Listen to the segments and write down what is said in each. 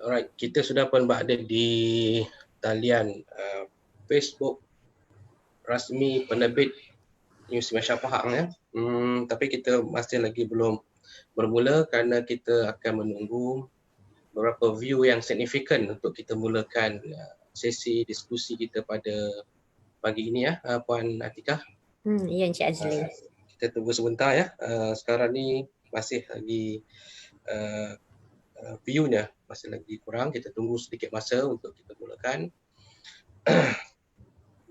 Alright, kita sudah pun berada di talian Facebook rasmi penerbit News Malaysia Pahang ya. Tapi kita masih lagi belum bermula kerana kita akan menunggu beberapa view yang signifikan untuk kita mulakan sesi diskusi kita pada pagi ini ya, Puan Atikah. Ya, Encik Azli. Kita tunggu sebentar ya. Sekarang ni masih lagi view-nya masih lagi kurang. Kita tunggu sedikit masa untuk kita mulakan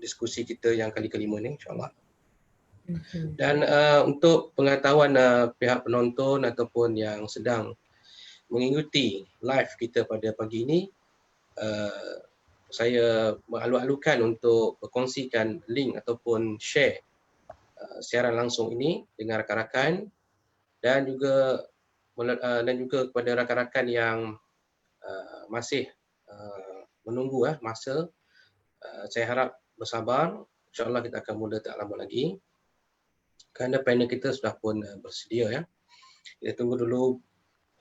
diskusi kita yang kali kelima ni, insyaAllah. Dan untuk pengetahuan pihak penonton ataupun yang sedang mengikuti live kita pada pagi ini, saya mengalu-alukan untuk berkongsikan link ataupun share siaran langsung ini dengan rakan-rakan dan juga kepada rakan-rakan yang masih menunggu masa. Saya harap bersabar, insyaAllah kita akan mula tak lama lagi kerana panel kita sudah pun bersedia ya. Kita tunggu dulu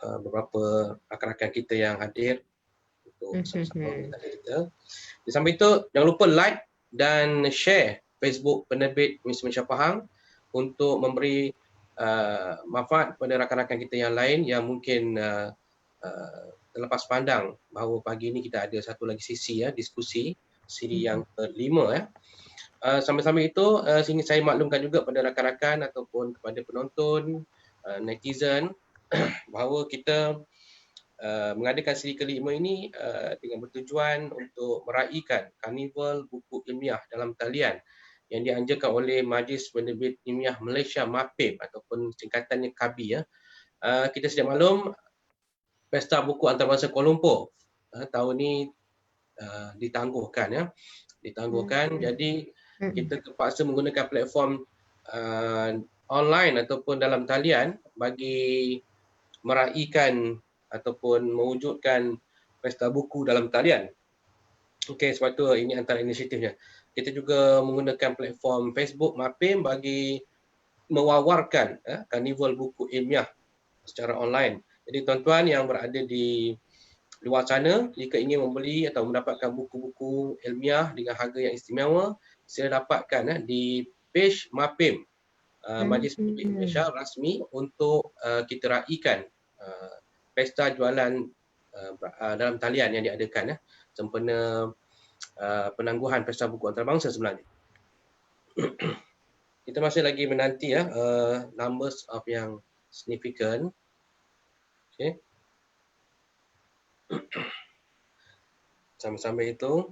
beberapa rakan-rakan kita yang hadir untuk sama-sama mengenali kita. Di samping itu, jangan lupa like dan share Facebook penerbit News Malaysia Pahang untuk memberi manfaat kepada rakan-rakan kita yang lain yang mungkin terlepas pandang bahawa pagi ini kita ada satu lagi sesi ya, diskusi siri yang kelima ya. Sambil-sambil itu, ingin saya maklumkan juga kepada rakan-rakan ataupun kepada penonton, netizen bahawa kita mengadakan siri kelima ini dengan bertujuan untuk meraihkan Karnival Buku Ilmiah dalam Talian yang dianjurkan oleh Majlis Penerbit Ilmiah Malaysia MAPIM ataupun singkatannya KABI ya. Kita sedia maklum Pesta Buku Antarabangsa Kuala Lumpur tahun ini ditangguhkan ya. Jadi kita terpaksa menggunakan platform online ataupun dalam talian bagi meraihkan ataupun mewujudkan pesta buku dalam talian. Okey, sebab tu ini antara inisiatifnya. Kita juga menggunakan platform Facebook MAPIM bagi mewawarkan Karnival Buku Ilmiah secara online. Jadi tuan-tuan yang berada di luar sana, jika ingin membeli atau mendapatkan buku-buku ilmiah dengan harga yang istimewa, sila dapatkan di page MAPIM, Majlis Penerbit Malaysia rasmi untuk kita raikan pesta jualan dalam talian yang diadakan sempena penangguhan Pesta Buku Antarabangsa sebenarnya. Kita masih lagi menanti numbers of yang signifikan. Okay. Sambil-sambil itu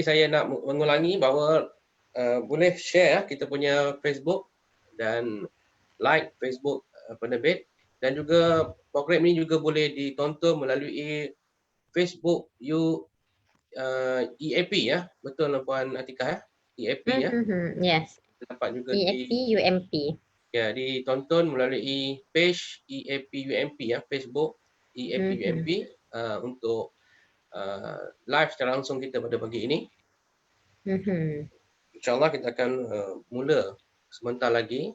saya nak mengulangi bahawa boleh share kita punya Facebook dan like Facebook penerbit, dan juga program ini juga boleh ditonton melalui Facebook EAP ya. Betul Puan Atikah ya? EAP ya. Yes. Dapat juga EAP UMP. Ya, ditonton melalui page EAP UMP ya, Facebook EAP UMP untuk live secara langsung kita pada pagi ini. InsyaAllah kita akan mula sebentar lagi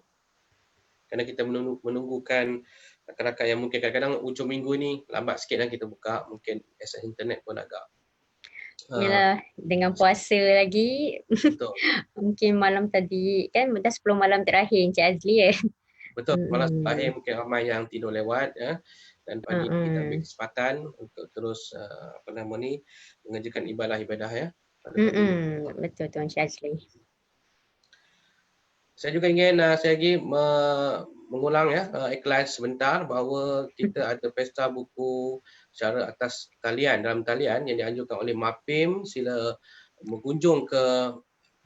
kerana kita menunggukan rakan-rakan yang mungkin kadang-kadang ujung minggu ni lambat sikit dan kita buka, mungkin akses internet pun agak yalah, dengan puasa lagi. Betul. Mungkin malam tadi kan dah 10 malam terakhir Encik Azli Betul, malam terakhir mungkin ramai yang tidur lewat ya. Dan pagi ini kita ambil kesempatan untuk terus mengerjakan ibadah-ibadah ya. Betul tu Encik Azli. Saya juga ingin saya lagi mengulang ya, iklan sebentar bahawa kita ada pesta buku secara atas talian, dalam talian yang dianjurkan oleh MAPIM. Sila mengunjung ke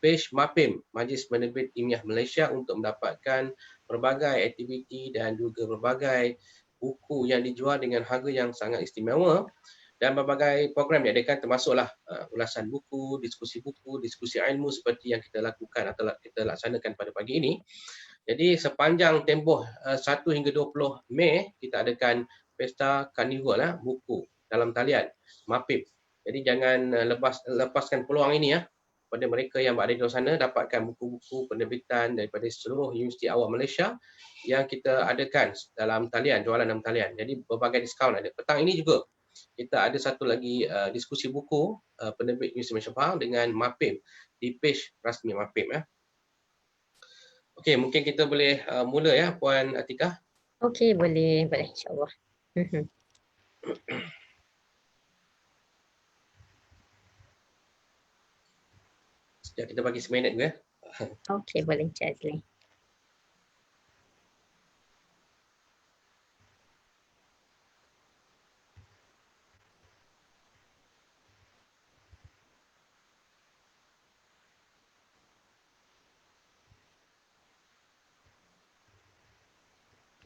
page MAPIM, Majlis Penerbit Ilmiah Malaysia, untuk mendapatkan berbagai aktiviti dan juga berbagai buku yang dijual dengan harga yang sangat istimewa. Dan berbagai program diadakan termasuklah ulasan buku, diskusi ilmu seperti yang kita lakukan atau kita laksanakan pada pagi ini. Jadi sepanjang tempoh 1 hingga 20 Mei kita adakan pesta karnival buku dalam talian MAPIM. Jadi jangan lepaskan peluang ini ya pada mereka yang berada di luar sana, dapatkan buku-buku penerbitan daripada seluruh universiti awam Malaysia yang kita adakan dalam talian, jualan dalam talian. Jadi berbagai diskaun ada. Petang ini juga kita ada satu lagi diskusi buku penerbit Universiti Malaysia Pahang dengan MAPIM di page rasmi MAPIM ya. Okey, mungkin kita boleh mula ya Puan Atikah. Okey, boleh insya-Allah. Sekejap kita bagi seminit dulu ya. Okey, boleh Encik Azli.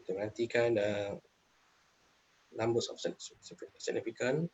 Kita nantikan numbers of significant.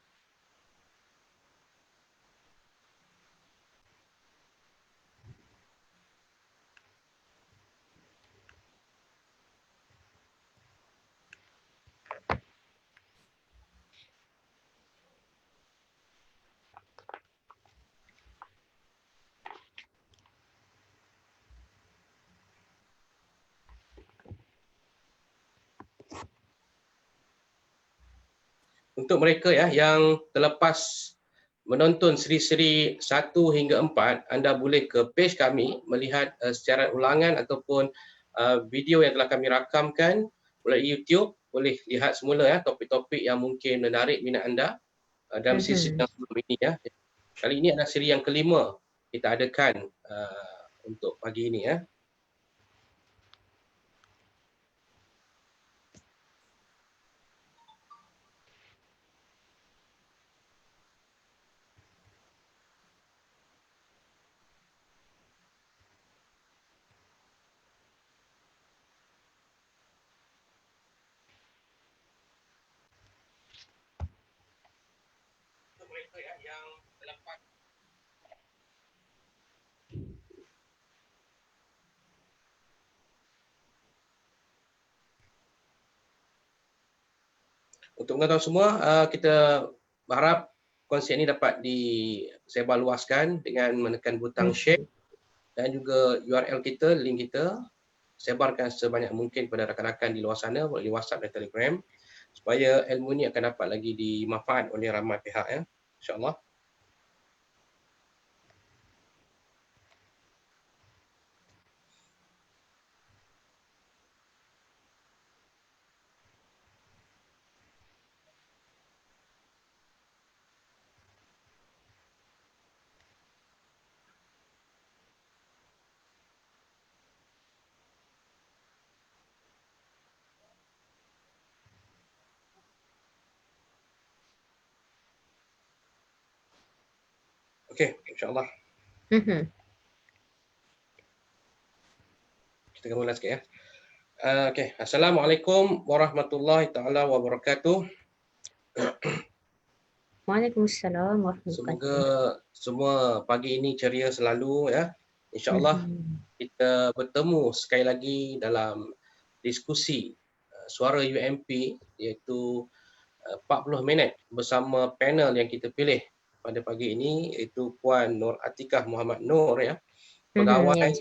Untuk mereka ya yang terlepas menonton seri-seri 1 hingga 4, anda boleh ke page kami melihat siaran ulangan ataupun video yang telah kami rakamkan melalui YouTube. Boleh lihat semula ya topik-topik yang mungkin menarik minat anda dalam siri yang sebelum ini ya. Kali ini adalah siri yang kelima kita adakan untuk pagi ini ya. Yang terlepas untuk mengetahui semua, kita berharap konsep ini dapat disebarluaskan dengan menekan butang share dan juga URL kita, link kita, sebarkan sebanyak mungkin kepada rakan-rakan di luar sana melalui WhatsApp dan Telegram supaya ilmu ini akan dapat lagi dimanfaat oleh ramai pihak ya. InsyaAllah. Okey, insyaAllah. Kita akan mula sikit ya. Okey, Assalamualaikum warahmatullahi taala wabarakatuh. Waalaikumsalam warahmatullahi Semoga wabarakatuh. semua pagi ini ceria selalu ya. InsyaAllah kita bertemu sekali lagi dalam diskusi suara UMP iaitu 40 minit bersama panel yang kita pilih pada pagi ini iaitu Puan Nur Atikah Muhammad Nur ya. Pegawai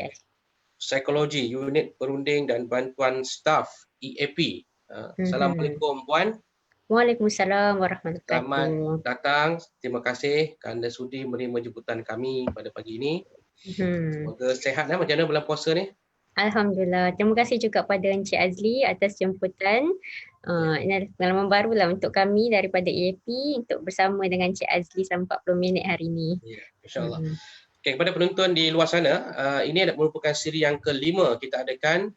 Psikologi Unit Perunding dan Bantuan Staf EAP. Assalamualaikum Puan. Waalaikumsalam warahmatullahi Selamat wabarakatuh. datang. Terima kasih kerana sudi menerima jemputan kami pada pagi ini. Semoga sihat ya. Macam mana bulan puasa ni? Alhamdulillah. Terima kasih juga pada Encik Azli atas jemputan. Ini adalah pengalaman baru lah untuk kami daripada EAP untuk bersama dengan Encik Azli selama 40 minit hari ini. Ya, insyaAllah. Okay, kepada penonton di luar sana, ini merupakan siri yang kelima kita adakan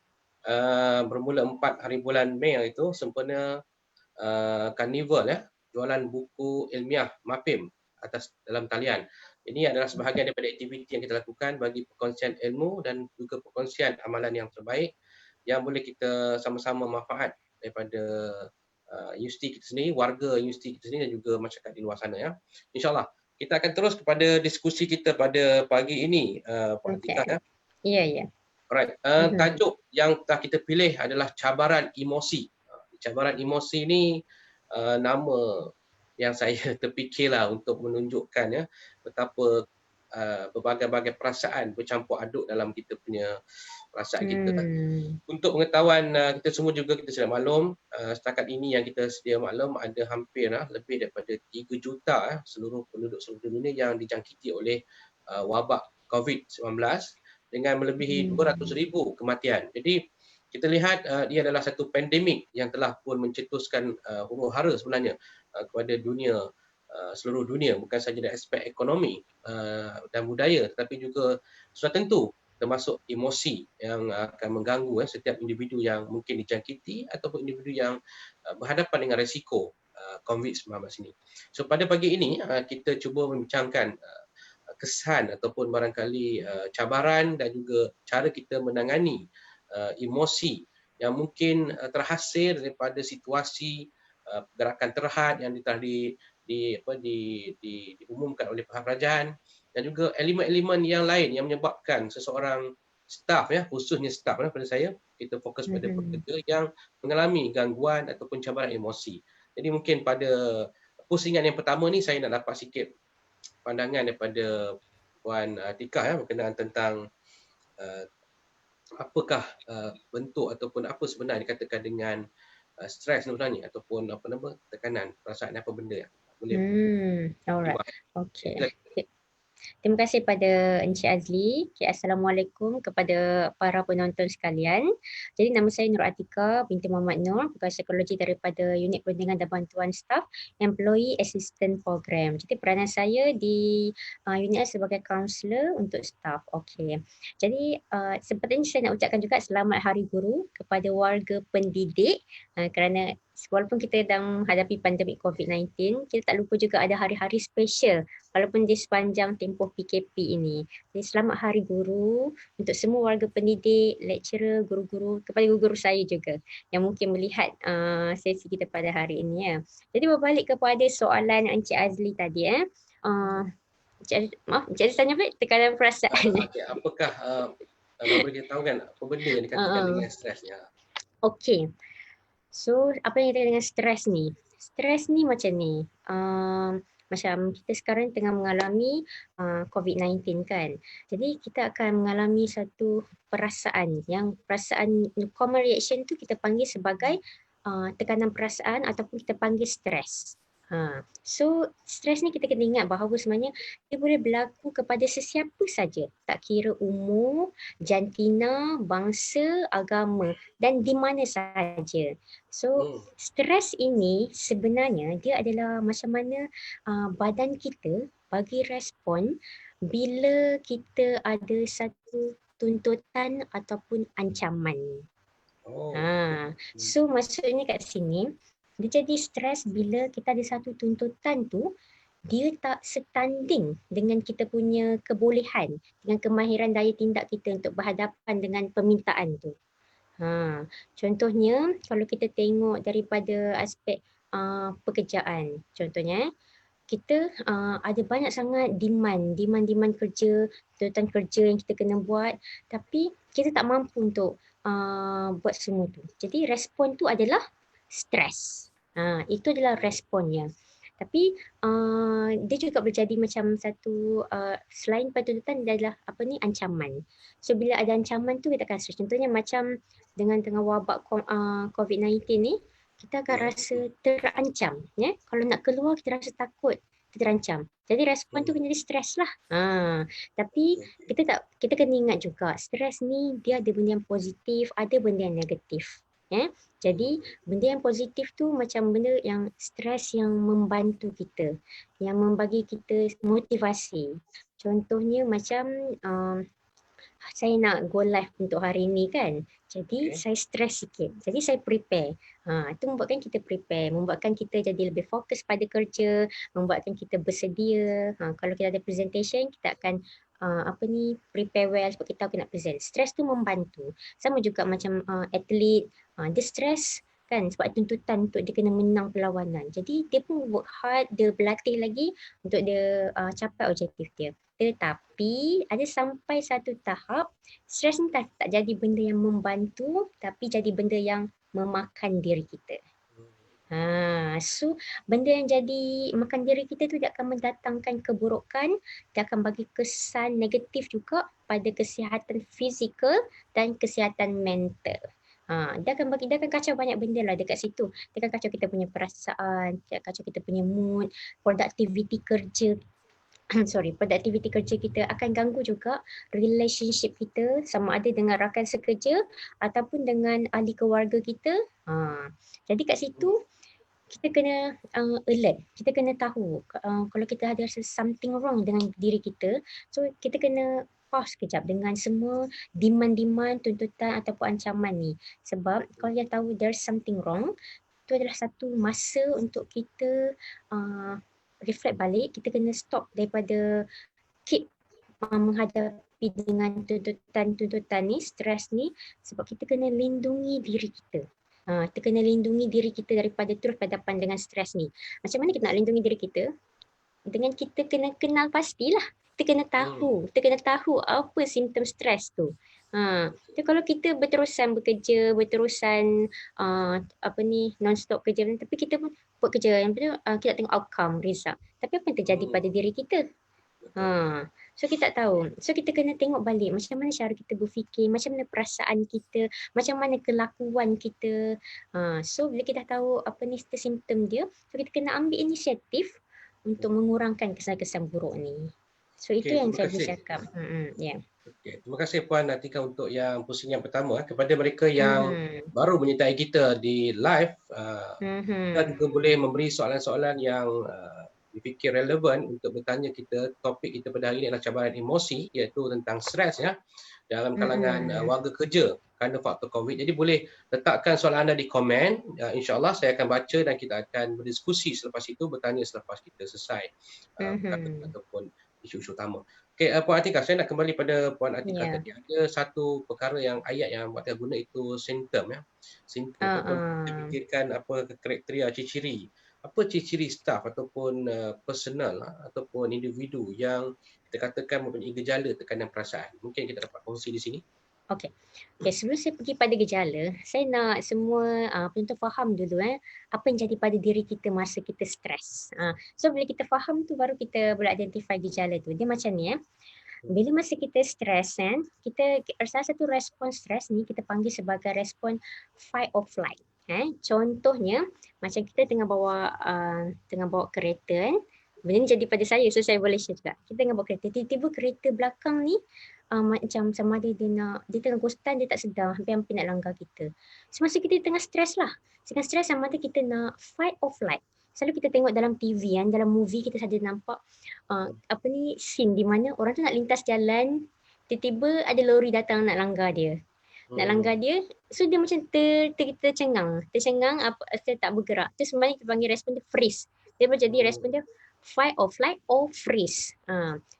bermula 4 hari bulan Mei itu sempena karnival ya, jualan buku ilmiah MAPIM atas dalam talian. Ini adalah sebahagian daripada aktiviti yang kita lakukan bagi perkongsian ilmu dan juga perkongsian amalan yang terbaik yang boleh kita sama-sama manfaat daripada universiti kita sendiri, warga universiti kita sendiri dan juga masyarakat di luar sana ya. InsyaAllah kita akan terus kepada diskusi kita pada pagi ini, Puan Atikah ya. Ya. Alright, tajuk yang telah kita pilih adalah cabaran emosi. Cabaran emosi ni nama yang saya terfikirlah untuk menunjukkan ya betapa berbagai-bagai perasaan bercampur aduk dalam kita punya perasaan kita. Untuk pengetahuan kita semua juga, kita sedia maklum, setakat ini yang kita sedia maklum ada hampir lebih daripada 3 juta seluruh penduduk seluruh dunia yang dijangkiti oleh wabak COVID-19 dengan melebihi 200,000 kematian. Jadi kita lihat dia adalah satu pandemik yang telah pun mencetuskan huru-hara sebenarnya kepada dunia, seluruh dunia, bukan sahaja dari aspek ekonomi dan budaya, tetapi juga sudah tentu termasuk emosi yang akan mengganggu setiap individu yang mungkin dijangkiti ataupun individu yang berhadapan dengan risiko COVID-19 ini. So pada pagi ini kita cuba membincangkan kesan ataupun barangkali cabaran dan juga cara kita menangani emosi yang mungkin terhasil daripada situasi gerakan terhad yang telah diumumkan oleh pihak kerajaan, dan juga elemen-elemen yang lain yang menyebabkan seseorang staf khususnya staf pada saya, kita fokus pada pekerja yang mengalami gangguan ataupun cabaran emosi. Jadi mungkin pada pusingan yang pertama ni saya nak dapat sikit pandangan daripada Puan Tika berkenaan tentang apakah bentuk ataupun apa sebenarnya dikatakan dengan stres sebenarnya ataupun tekanan perasaan, apa benda yang boleh Alright. Okay. Terima kasih pada Encik Azli. Okay, Assalamualaikum kepada para penonton sekalian. Jadi nama saya Nur Atika binti Muhammad Nur, pegawai psikologi daripada Unit Perundingan dan Bantuan Staf Employee Assistance Program. Jadi peranan saya di unit sebagai kaunselor untuk staf. Okey. Jadi sepertinya saya nak ucapkan juga selamat Hari Guru kepada warga pendidik kerana walaupun kita sedang menghadapi pandemik COVID-19, kita tak lupa juga ada hari-hari special walaupun di sepanjang tempoh PKP ini. Jadi selamat Hari Guru untuk semua warga pendidik, lecturer, guru-guru, kepada guru-guru saya juga yang mungkin melihat sesi kita pada hari ini ya. Jadi berbalik kepada soalan Encik Azli tadi Encik Azli tanya apa? Tekanan perasaan. Apakah boleh kita tahu kan apa benda yang dikatakan dengan stres ni? Okey. So apa yang kita dengan stres ni? Stres ni macam ni. Macam kita sekarang tengah mengalami COVID-19 kan. Jadi kita akan mengalami satu perasaan yang perasaan common reaction tu kita panggil sebagai tekanan perasaan ataupun kita panggil stres. So stres ni kita kena ingat bahawa sebenarnya dia boleh berlaku kepada sesiapa saja, tak kira umur, jantina, bangsa, agama dan di mana saja. So stres ini sebenarnya dia adalah macam mana badan kita bagi respon bila kita ada satu tuntutan ataupun ancaman. So maksudnya kat sini dia jadi stres bila kita ada satu tuntutan tu dia tak setanding dengan kita punya kebolehan, dengan kemahiran daya tindak kita untuk berhadapan dengan permintaan tu. Contohnya kalau kita tengok daripada aspek pekerjaan, contohnya kita ada banyak sangat demand kerja, tuntutan kerja yang kita kena buat, tapi kita tak mampu untuk buat semua tu. Jadi respon tu adalah stres. Itu adalah responnya. Tapi dia juga berjadi macam satu selain tuntutan adalah ancaman. So bila ada ancaman tu kita akan stres. Contohnya macam dengan tengah wabak COVID-19 ni, kita akan rasa terancam. Kalau nak keluar kita rasa takut, kita terancam. Jadi respon tu menjadi stres lah. Tapi kita kena ingat juga stres ni dia ada benda yang positif, ada benda yang negatif. Jadi benda yang positif tu macam benda yang stres yang membantu kita, yang membagi kita motivasi. Contohnya macam saya nak go live untuk hari ni kan. Jadi saya stres sikit. Jadi saya prepare. Itu membuatkan kita prepare, membuatkan kita jadi lebih fokus pada kerja, membuatkan kita bersedia. Kalau kita ada presentation, kita akan prepare well sebab kita nak present. Stres tu membantu. Sama juga macam atlet, dia stres kan sebab tuntutan untuk dia kena menang perlawanan. Jadi dia pun work hard, dia berlatih lagi untuk dia capai objektif dia. Tetapi ada sampai satu tahap stres ni tak jadi benda yang membantu tapi jadi benda yang memakan diri kita. So benda yang jadi makan diri kita tu dia akan mendatangkan keburukan, dia akan bagi kesan negatif juga pada kesihatan fizikal dan kesihatan mental. Dia akan kacau banyak benda lah dekat situ. Dia akan kacau kita punya perasaan, dia akan kacau kita punya mood, produktiviti kerja produktiviti kerja kita, akan ganggu juga relationship kita sama ada dengan rakan sekerja ataupun dengan ahli keluarga kita. Jadi kat situ kita kena alert, kita kena tahu kalau kita ada rasa something wrong dengan diri kita, so kita kena pause kejap dengan semua demand-demand, tuntutan ataupun ancaman ni. Sebab kalau dia tahu there's something wrong, itu adalah satu masa untuk kita reflect balik, kita kena stop daripada keep menghadapi dengan tuntutan-tuntutan ni, stres ni, sebab kita kena lindungi diri kita. Kita kena lindungi diri kita daripada terus berhadapan dengan stres ni. Macam mana kita nak lindungi diri kita? Dengan kita kena kenal pastilah. Kita kena tahu apa simptom stres tu. Jadi kalau kita berterusan bekerja, berterusan non-stop kerja, tapi kita pun buat kerja yang betul, kita tengok outcome, result. Tapi apa yang terjadi pada diri kita? So kita tak tahu. So kita kena tengok balik macam mana cara kita berfikir, macam mana perasaan kita, macam mana kelakuan kita. So bila kita tahu apa ni simptom dia, so kita kena ambil inisiatif untuk mengurangkan kesan-kesan buruk ni. So itu yang saya boleh cakap. Okay. Terima kasih Puan Atika untuk yang pusing yang pertama. Kepada mereka yang baru menyertai kita di live, kita juga boleh memberi soalan-soalan yang difikir relevan untuk bertanya kita. Topik kita pada hari ini adalah cabaran emosi, iaitu tentang stres ya dalam kalangan warga kerja kerana faktor COVID. Jadi boleh letakkan soalan anda di komen. InsyaAllah saya akan baca dan kita akan berdiskusi selepas itu, bertanya selepas kita selesai ataupun isu-isu utama. Okay, Puan Atika, saya nak kembali pada Puan Atika tadi. Ada satu perkara yang ayat yang Puan Atika guna itu simptom ya. Simptom ataupun kita fikirkan apa kriteria ciri-ciri. Apa ciri-ciri staf ataupun personal ataupun individu yang kita katakan mempunyai gejala tekanan perasaan? Mungkin kita dapat kongsi di sini. Okey, sebelum saya pergi pada gejala, saya nak semua penonton faham dulu apa yang jadi pada diri kita masa kita stres. So bila kita faham tu baru kita boleh identify gejala tu. Dia macam ni Bila masa kita stres kita salah satu respon stres ni kita panggil sebagai respon fight or flight. Contohnya macam kita tengah bawa kereta benda ni jadi pada saya, so saya boleh share juga. Kita tengah bawa kereta, tiba-tiba kereta belakang ni macam sama ada dia tengah ghostan, dia tak sedar, hampir-hampir nak langgar kita. Semasa kita tengah stres lah. Tengah stres sama ada kita nak fight or flight. Selalu kita tengok dalam TV dalam movie kita saja nampak scene di mana orang tu nak lintas jalan, tiba-tiba ada lori datang nak langgar dia. So dia macam tercengang, dia tak bergerak. Tu sebenarnya kita panggil respon dia freeze. Dia menjadi respon dia fight or flight or freeze.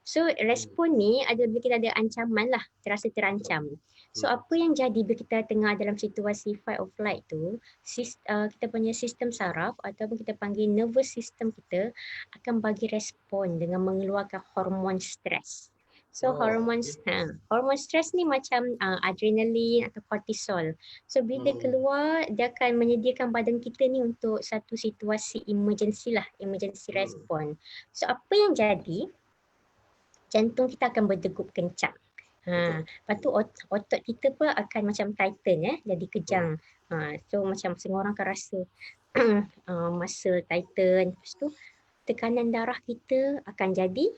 So respon ni ada bila kita ada ancaman lah, terasa terancam. So apa yang jadi bila kita tengah dalam situasi fight or flight tu, kita punya sistem saraf ataupun kita panggil nervous system kita akan bagi respon dengan mengeluarkan hormon stres. So hormon stres ni macam adrenalin atau kortisol. So bila dia keluar, dia akan menyediakan badan kita ni untuk satu situasi emergency respon. So apa yang jadi, jantung kita akan berdegup kencang. Lepas tu otot kita pun akan macam tighten jadi kejang. So macam semua orang akan rasa muscle tighten. Lepas tu tekanan darah kita akan jadi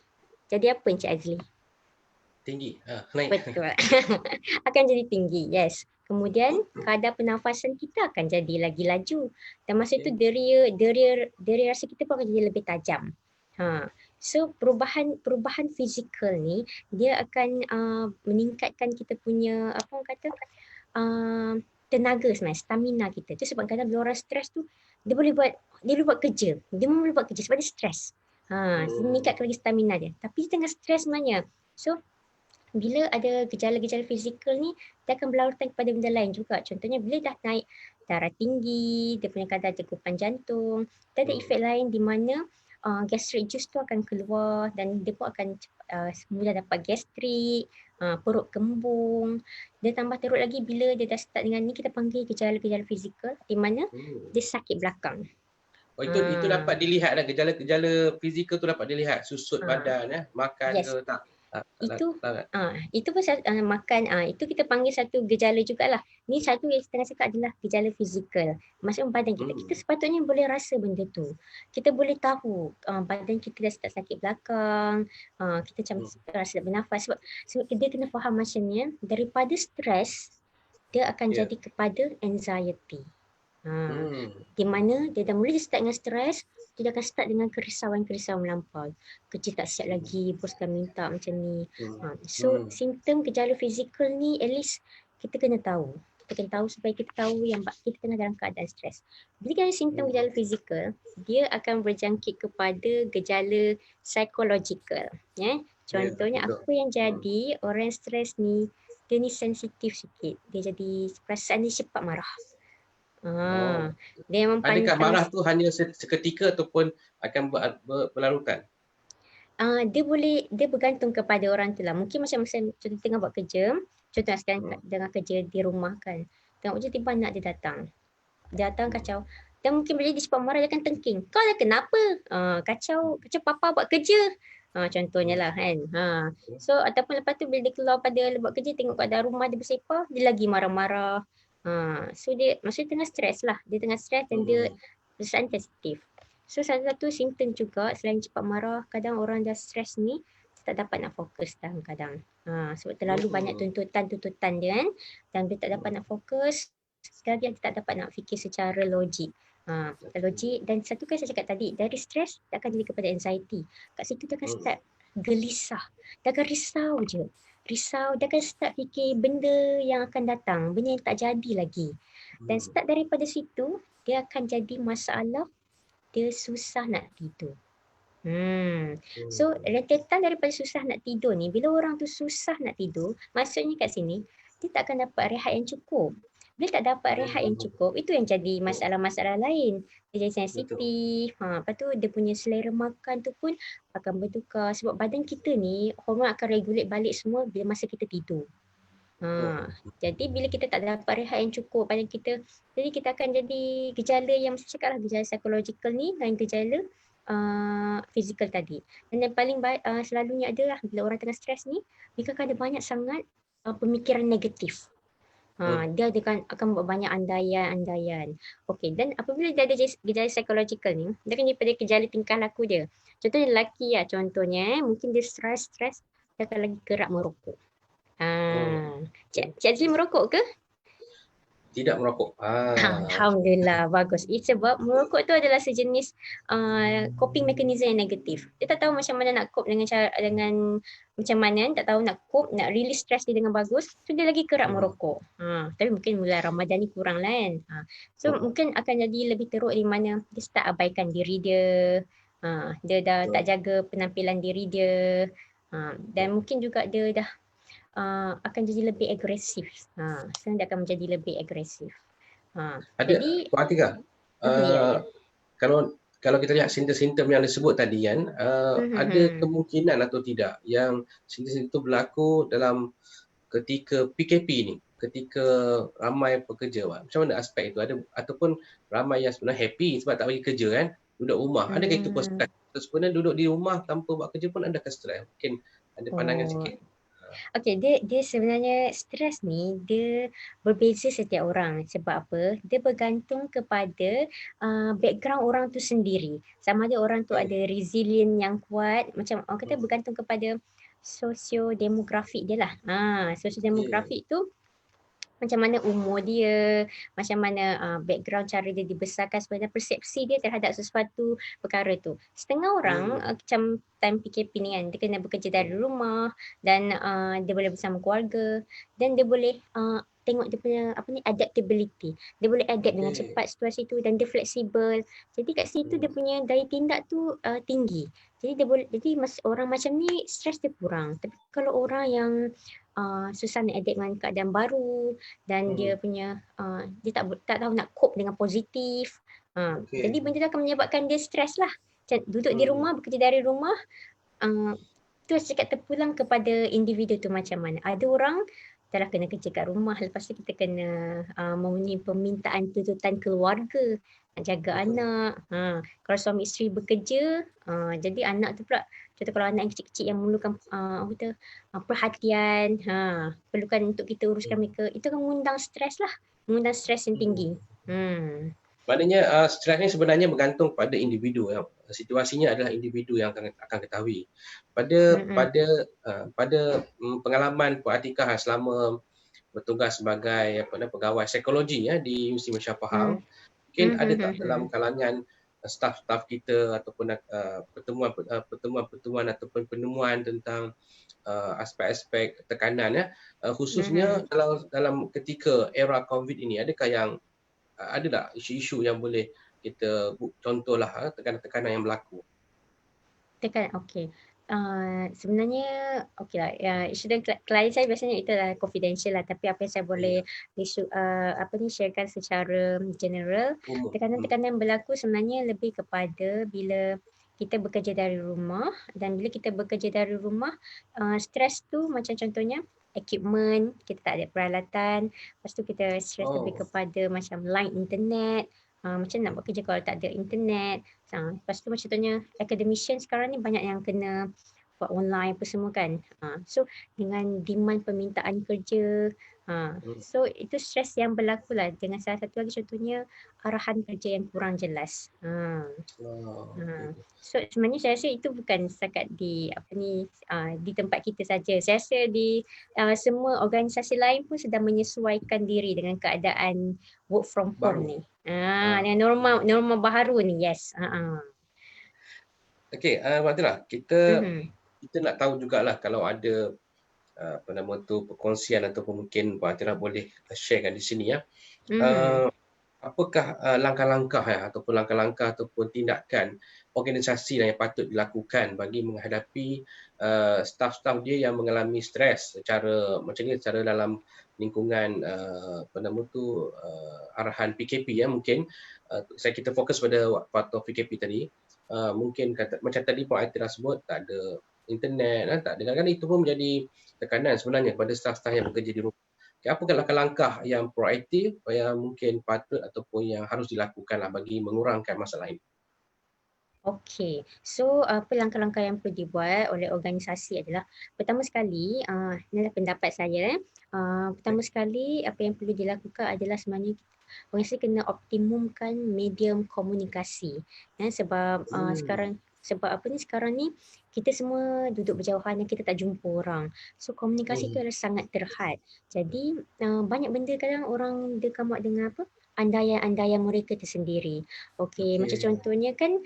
apa Encik Azli? Tinggi, naik. Betul. Akan jadi tinggi, yes. Kemudian kadar pernafasan kita akan jadi lagi laju. Dan masa itu deria rasa kita pun akan jadi lebih tajam. So perubahan fizikal ni dia akan meningkatkan kita punya tenaga sebenarnya, stamina kita. Tu sebab kadang bila orang stres tu dia boleh buat kerja. Dia boleh buat kerja sebab dia stres. Meningkatkan lagi stamina dia. Tapi dia tengah stres sebenarnya. So bila ada gejala-gejala fizikal ni, dia akan berlarutan kepada benda lain juga. Contohnya bila dah naik darah tinggi, dia punya kadar degupan jantung, dia ada efek lain di mana gastric juice tu akan keluar dan dia pun akan mudah dapat gastrik, perut kembung. Dia tambah teruk lagi bila dia dah start dengan ni, kita panggil gejala-gejala fizikal di mana dia sakit belakang. Oh, itu dapat dilihat dah, gejala-gejala fizikal tu dapat dilihat, susut Ha, badan makan ke yes. tak? Itu Tak. itu pun makan itu kita panggil satu gejala jugalah. Ni satu yang kita cakap adalah gejala fizikal. Maksudnya badan kita, kita sepatutnya boleh rasa benda tu. Kita boleh tahu badan kita dah start sakit belakang, kita macam rasa tak bernafas sebab dia kena faham macam ni daripada stres dia akan jadi kepada anxiety. Di mana dia dah mula start dengan stres, dia akan start dengan kerisauan-kerisauan melampau. Kerja tak siap lagi, bos dah minta macam ni. So, simptom gejala fizikal ni at least kita kena tahu. Kita kena tahu supaya kita tahu yang kita tengah dalam keadaan stres. Bila ada simptom gejala fizikal, dia akan berjangkit kepada gejala psikologikal. Contohnya apa yang jadi orang stres ni, dia ni sensitif sikit. Dia jadi perasaan dia cepat marah. Dia memang adakah marah tu hanya seketika ataupun akan berlarutan? Dia bergantung kepada orang tu lah. Mungkin macam contoh tengah buat kerja, contoh sekarang dengan kerja di rumah kan. Tengok je tiba anak dia datang. Datang kacau. Dan mungkin bila dia cepat marah dia akan tengking. Kau dah kenapa? Kacau papa buat kerja. Contohnya lah kan. So ataupun lepas tu bila dia keluar pada buat kerja tengok keadaan rumah dia bersepah, dia lagi marah-marah. So dia maksudnya tengah stres lah. Dia tengah stres dan dia perasaan sensitif. So salah satu simptom juga selain cepat marah, kadang orang dah stres ni tak dapat nak fokus kadang-kadang. Sebab terlalu banyak tuntutan dia kan. Dan dia tak dapat nak fokus. Sekali dia tak dapat nak fikir secara logik. Logik. Dan satu kan saya cakap tadi, dari stres dia akan jadi kepada anxiety. Kat situ dia akan start gelisah. Dia akan risau je. Dia akan start fikir benda yang akan datang, benda yang tak jadi lagi. Dan start daripada situ, dia akan jadi masalah, dia susah nak tidur. So rentetan daripada susah nak tidur ni, bila orang tu susah nak tidur, maksudnya kat sini, dia tak akan dapat rehat yang cukup. Bila tak dapat rehat yang cukup, itu yang jadi masalah-masalah lain. Dia jadi sensitif, lepas tu dia punya selera makan tu pun akan bertukar. Sebab badan kita ni, hormon akan regulate balik semua bila masa kita tidur. Jadi bila kita tak dapat rehat yang cukup badan kita, jadi kita akan jadi gejala yang saya cakap lah, gejala psikologikal ni dan gejala fizikal tadi. Dan yang paling selalunya adalah bila orang tengah stres ni, mereka akan ada banyak sangat pemikiran negatif. Dia akan buat banyak andaian. Okey, dan apabila dia ada gejala psikologikal ni, dia akan daripada gejala tingkah laku dia. Contohnya lelaki lah, contohnya mungkin dia stres, dia akan lagi kerap merokok. Cik Azli merokok ke? Tidak merokok. Alhamdulillah, bagus. Sebab merokok tu adalah sejenis coping mechanism yang negatif. Dia tak tahu macam mana nak cope dengan macam mana, tak tahu nak cope, nak release stress dia dengan bagus. So dia lagi kerap merokok. Tapi mungkin mulai Ramadan ni kurang lah kan. So mungkin akan jadi lebih teruk di mana dia start abaikan diri dia. Dia dah tak jaga penampilan diri dia. Dan mungkin juga dia dah akan jadi lebih agresif. Sekarang dia akan menjadi lebih agresif. Jadi Puan Atika, kalau kita lihat simptom-simptom yang disebut tadi kan, ada kemungkinan atau tidak yang simptom itu berlaku dalam ketika PKP ni, ketika ramai pekerja, macam mana aspek itu? Ada ataupun ramai yang sebenarnya happy sebab tak pergi kerja kan, duduk rumah. Adakah itu pun stres? Sebenarnya duduk di rumah tanpa buat kerja pun adakah stres? Mungkin ada pandangan sikit. Okey, dia sebenarnya stres ni dia berbeza setiap orang. Sebab apa? Dia bergantung kepada background orang tu sendiri. Sama ada orang tu ada resilient yang kuat, macam orang kata bergantung kepada sosiodemografik dia lah. Sosiodemografik tu macam mana umur dia, macam mana background cara dia dibesarkan, sebenarnya persepsi dia terhadap sesuatu perkara tu. Setengah orang macam time PKP ni kan, dia kena bekerja dari rumah dan dia boleh bersama keluarga dan dia boleh tengok dia punya adaptability. Dia boleh adapt dengan cepat situasi tu dan dia fleksibel. Jadi kat situ dia punya daya tindak tu tinggi. Jadi orang macam ni stres dia kurang. Tapi kalau orang yang susah nak adapt dengan keadaan baru dan dia punya dia tak tahu nak cope dengan positif. Jadi benda tu akan menyebabkan dia stres lah. Duduk di rumah, bekerja dari rumah, tu saya cakap terpulang kepada individu tu macam mana. Ada orang kita dah kena kerja kat rumah, lepas tu kita kena memenuhi permintaan tuntutan keluarga, nak jaga anak. Kalau suami isteri bekerja, jadi anak tu pula, contoh kalau anak yang kecil-kecil yang memerlukan perhatian, perlukan untuk kita uruskan mereka, itu akan mengundang stres lah, mengundang stres yang tinggi. Maknanya stres ni sebenarnya bergantung pada individu. Situasinya adalah individu yang akan ketahui. Pada pengalaman Puan Atikah selama bertugas sebagai pegawai psikologi di Universiti Malaysia Pahang, mungkin ada tak dalam kalangan staf-staf kita ataupun pertemuan ataupun penemuan tentang aspek-aspek tekanan khususnya dalam ketika era COVID ini, adakah yang ada tak isu-isu yang boleh kita contohlah tekanan-tekanan yang berlaku? Okey. Sebenarnya okey lah, isu dan klien saya biasanya itu adalah confidential lah, tapi apa yang saya boleh sharekan secara general, tekanan-tekanan berlaku sebenarnya lebih kepada bila kita bekerja dari rumah, dan bila kita bekerja dari rumah, stres tu macam contohnya equipment, kita tak ada peralatan, lepas tu kita stres lebih kepada macam line internet, macam nak buat kerja kalau tak ada internet. Lepas tu macam contohnya academician sekarang ni banyak yang kena buat online apa semua kan. So dengan demand permintaan kerja, so itu stres yang berlaku lah. Dengan salah satu lagi contohnya arahan kerja yang kurang jelas. So sebenarnya saya rasa itu bukan setakat di di tempat kita saja. Saya rasa di semua organisasi lain pun sedang menyesuaikan diri dengan keadaan work from home ni. Dengan norma baru ni, yes. Okey, Mak Tira, kita nak tahu jugalah kalau ada perkongsian ataupun mungkin Mak Tira boleh sharekan di sini apakah langkah-langkah ataupun tindakan organisasi yang patut dilakukan bagi menghadapi staf-staf dia yang mengalami stres secara dalam lingkungan arahan PKP mungkin kita fokus pada faktor PKP tadi. Mungkin macam tadi Puan Atirah sebut, tak ada internet, tak ada, kadang-kadang itu pun menjadi tekanan sebenarnya kepada staf-staf yang bekerja di rumah. Apakah langkah-langkah yang proaktif yang mungkin patut ataupun yang harus dilakukan bagi mengurangkan masalah ini? Okey, so apa langkah-langkah yang perlu dibuat oleh organisasi adalah, pertama sekali, inilah pendapat saya, pertama sekali apa yang perlu dilakukan adalah sebenarnya organisasi kena optimumkan medium komunikasi, sebab sekarang ni kita semua duduk berjauhan dan kita tak jumpa orang, so komunikasi itu adalah sangat terhad. Jadi banyak benda kadang orang dia come up dengan andaian-andaian mereka tersendiri. Okey, macam contohnya kan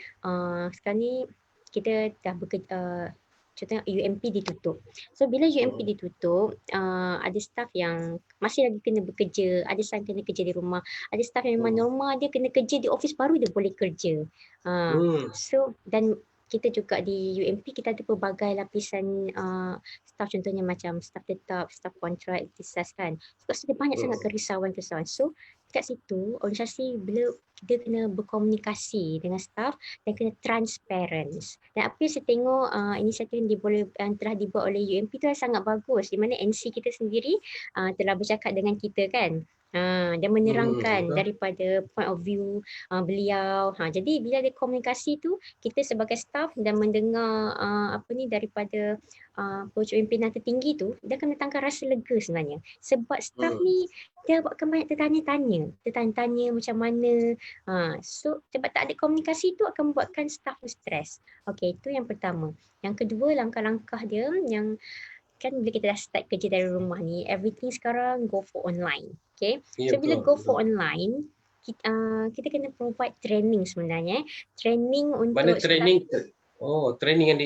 sekarang ni kita dah bekerja, contohnya UMP ditutup. So bila UMP ditutup, ada staff yang masih lagi kena bekerja, ada staff kena kerja di rumah, ada staff yang memang normal dia kena kerja di office baru dia boleh kerja. So dan kita juga di UMP kita ada pelbagai lapisan staff, contohnya macam staff tetap, staff kontrak, disas kan. So banyak sangat kerisauan. So kat situ organisasi bila dia kena berkomunikasi dengan staff dan kena transparent. Dan apa yang saya tengok inisiatif yang telah dibuat oleh UMP tu sangat bagus, di mana NC kita sendiri telah bercakap dengan kita kan. Dan menerangkan daripada point of view beliau. Jadi bila ada komunikasi tu, kita sebagai staff dan mendengar daripada pimpinan tertinggi tu, dia akan datangkan rasa lega sebenarnya. Sebab staff ni dia buatkan banyak tertanya-tanya macam mana. So sebab tak ada komunikasi tu akan membuatkan staff stres. Okey, itu yang pertama. Yang kedua, langkah-langkah dia yang kan bila kita dah start kerja dari rumah ni, everything sekarang go for online. Okay, so bila go for online, kita kena provide training sebenarnya. Training untuk mana training? Training yang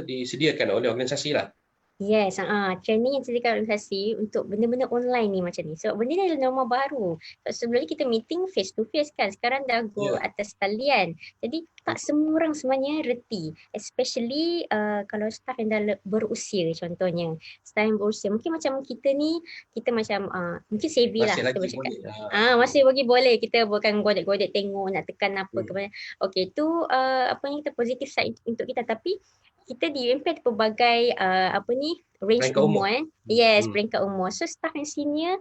disediakan oleh organisasi lah. Yes, training yang disediakan organisasi untuk benda-benda online ni macam ni. Sebab benda ni adalah norma baru. Sebelum ni kita meeting face to face kan. Sekarang dah go atas talian. Jadi tak semua orang sebenarnya reti. Especially kalau staff yang dah berusia contohnya. Staff yang berusia. Mungkin macam kita ni, kita macam mungkin savvy lah. Kita bercakap. Masih bagi boleh. Kita bukan godek-godek tengok nak tekan apa. Okay, tu apa yang kita positif side untuk kita. Tapi kita di UMP ada pelbagai range Peringkat umur. umur Yes, Hmm. peringkat umur. So staff yang senior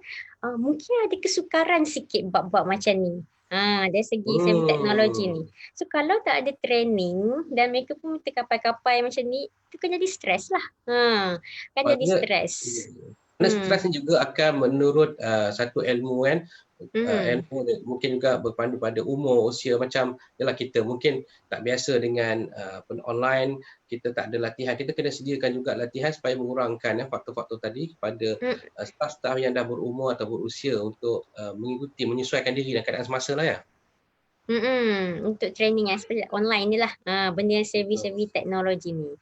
mungkin ada kesukaran sikit bab-bab macam ni. Dari segi savvy teknologi ni. So kalau tak ada training dan mereka pun terkapai-kapai macam ni, itu kan jadi stres lah. Kan jadi Maksudnya, stres. stres ni juga akan menurut satu ilmu kan, ilmu mungkin juga berpandu pada umur, usia, macam yalah kita mungkin tak biasa dengan online, kita tak ada latihan, kita kena sediakan juga latihan supaya mengurangkan faktor-faktor tadi kepada staff-staff yang dah berumur atau berusia untuk mengikuti, menyesuaikan diri dengan keadaan semasa lah ya. Untuk training yang seperti online ni lah, benda yang savvy teknologi ni.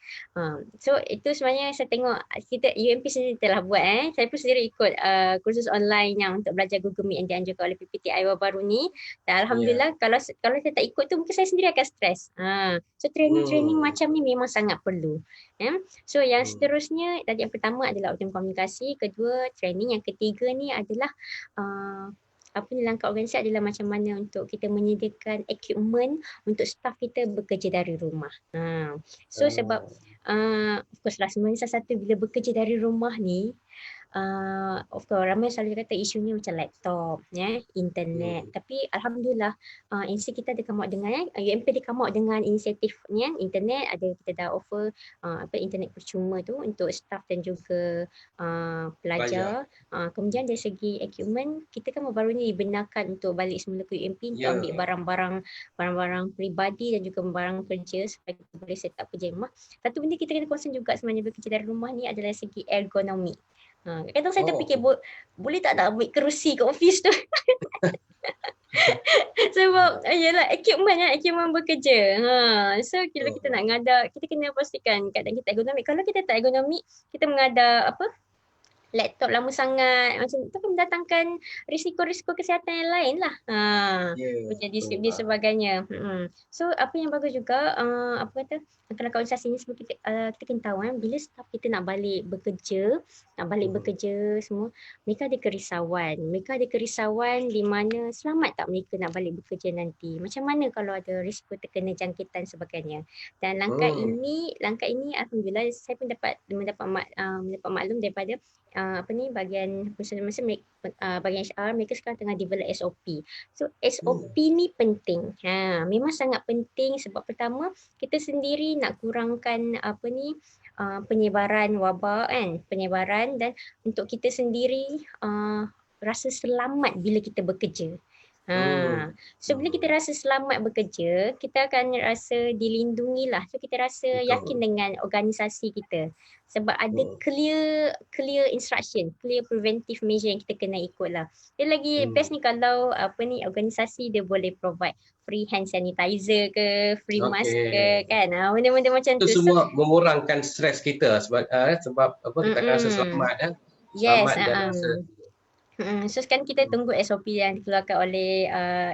So itu sebenarnya saya tengok kita UMP sendiri telah buat. Saya pun sendiri ikut kursus online yang untuk belajar Google Meet yang dianjurkan oleh PPTI baru ni. Dan alhamdulillah kalau saya tak ikut tu mungkin saya sendiri akan stres. So training macam ni memang sangat perlu. So yang seterusnya, tadi yang pertama adalah optimum komunikasi, kedua training, yang ketiga ni adalah langkah organisasi adalah macam mana untuk kita menyediakan equipment untuk staff kita bekerja dari rumah. So sebab of course lah, sebenarnya salah satu bila bekerja dari rumah ni, of course ramai selalu kata isunya macam laptop, internet. Tapi alhamdulillah NC kita ada come out dengan UMP dia come out dengan inisiatifnya internet. Ada, kita dah offer internet percuma tu untuk staff dan juga pelajar. Kemudian dari segi equipment, kita kan baru ni dibenarkan untuk balik semula ke UMP untuk ambil barang-barang peribadi dan juga barang kerja supaya kita boleh set up kerja rumah. Satu benda kita kena concern juga sebenarnya bekerja dari rumah ni adalah segi ergonomi. Kadang saya terfikir boleh tak ambil kerusi ke office tu. Sebab yalah equipment bekerja. So bila kita nak ngadak, kita kena pastikan keadaan kita ergonomik. Kalau kita tak ergonomik, kita mengadak laptop lama sangat, macam tu kan mendatangkan risiko-risiko kesihatan yang lain lah. Menjadi sebagainya sebagainya. So apa yang bagus juga, langkah organisasi ni sebab kita kena tahu bila staff kita nak balik bekerja, semua, mereka ada kerisauan. Di mana selamat tak mereka nak balik bekerja nanti. Macam mana kalau ada risiko terkena jangkitan sebagainya. Dan langkah ini alhamdulillah saya pun mendapat maklum daripada bagian bagian HR, mereka sekarang tengah develop SOP. So SOP ni penting. Memang sangat penting sebab pertama kita sendiri nak kurangkan penyebaran wabak penyebaran, dan untuk kita sendiri rasa selamat bila kita bekerja. So bila kita rasa selamat bekerja, kita akan rasa dilindungi lah. So kita rasa yakin dengan organisasi kita. Sebab ada clear instruction, clear preventive measure yang kita kena ikut lah. Dia lagi best ni kalau organisasi dia boleh provide free hand sanitizer ke, free mask ke, kan. Benda-benda macam tu. Itu semua mengurangkan stres kita sebab kita akan rasa selamat Yes. Dan rasa So sekarang kita tunggu SOP yang dikeluarkan oleh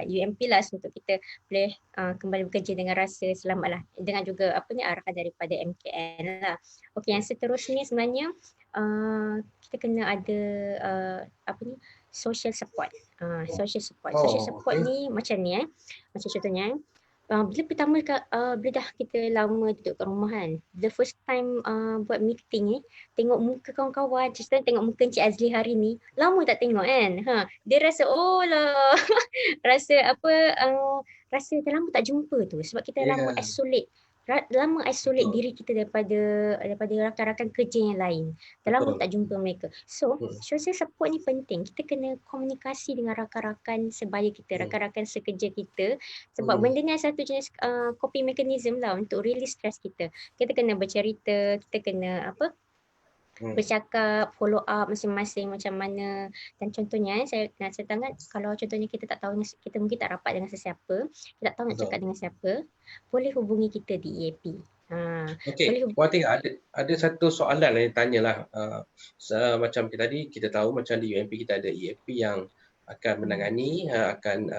UMP lah untuk kita boleh kembali bekerja dengan rasa selamat lah, dengan juga arahan daripada MKN lah. Okey, yang seterusnya sebenarnya kita kena ada social support. Social support ni macam ni macam contohnya bila pertama bila dah kita lama duduk kat rumah kan, the first time buat meeting tengok muka kawan-kawan, contohnya tengok muka Encik Azli hari ni, lama tak tengok kan. Dia rasa rasa dah lama tak jumpa tu sebab kita lama isolate diri kita daripada rakan-rakan kerja yang lain. Dah lama tak jumpa mereka. So, social support ni penting. Kita kena komunikasi dengan rakan-rakan sebaya kita, rakan-rakan sekerja kita. Sebab benda ni satu jenis coping mechanism lah untuk release stress kita. Kita kena bercerita, kita kena bercakap, follow up masing-masing macam mana. Dan contohnya saya tangan, kalau contohnya kita tak tahu, kita mungkin tak rapat dengan sesiapa, kita tak tahu nak cakap dengan siapa, boleh hubungi kita di EAP. Okey, Puan Tika, ada satu soalan yang tanyalah. Macam tadi kita tahu macam di UMP kita ada EAP yang akan menangani, akan